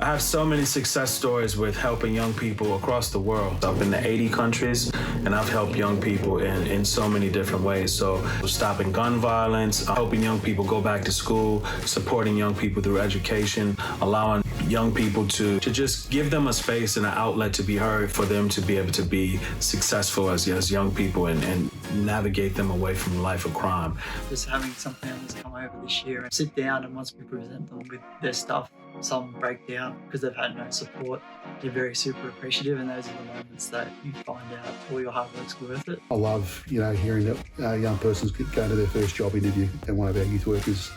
I have so many success stories with helping young people across the world. I've been to 80 countries and I've helped young people in so many different ways. So stopping gun violence, helping young people go back to school, supporting young people through education, allowing young people to just give them a space and an outlet to be heard, for them to be able to be successful as young people and navigate them away from the life of crime. Just having some families come over this year and sit down, and once we present them with their stuff, some break down because they've had no support. You're very super appreciative, and those are the moments that you find out all your hard work's worth it. I love, hearing that young person's going to their first job interview, and one of our youth workers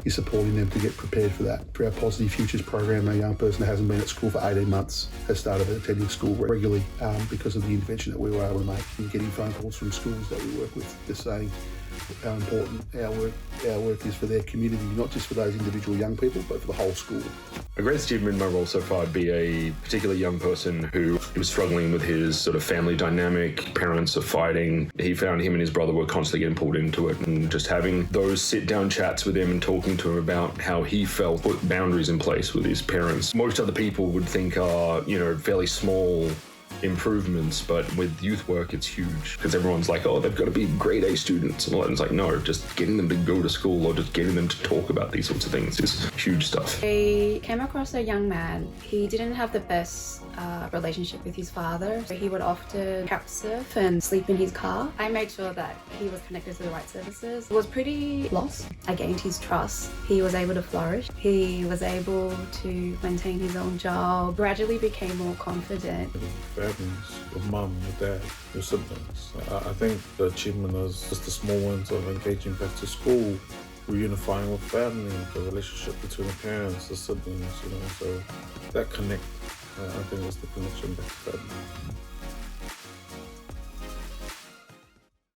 is supporting them to get prepared for that. For our Positive Futures program, a young person that hasn't been at school for 18 months has started attending school regularly because of the intervention that we were able to make, and getting phone calls from schools that we work with just saying how important our work is for their community, not just for those individual young people, but for the whole school. A great achievement in my role so far would be a particular young person who was struggling with his sort of family dynamic. Parents are fighting. He found him and his brother were constantly getting pulled into it, and just having those sit-down chats with him and talking to him about how he felt, put boundaries in place with his parents. Most other people would think are, fairly small improvements, but with youth work it's huge, because everyone's like, oh, they've got to be grade A students and all that. And it's like, no, just getting them to go to school or just getting them to talk about these sorts of things is huge stuff. I came across a young man. He didn't have the best relationship with his father. He would often couch surf and sleep in his car. I made sure that he was connected to the right services. He was pretty lost. I gained his trust. He was able to flourish. He was able to maintain his own job, gradually became more confident. Families, your mum, your dad, your siblings. I think the achievement is just the small ones of engaging back to school, reunifying with family, the relationship between the parents, the siblings, so that connect, I think is the connection back to family.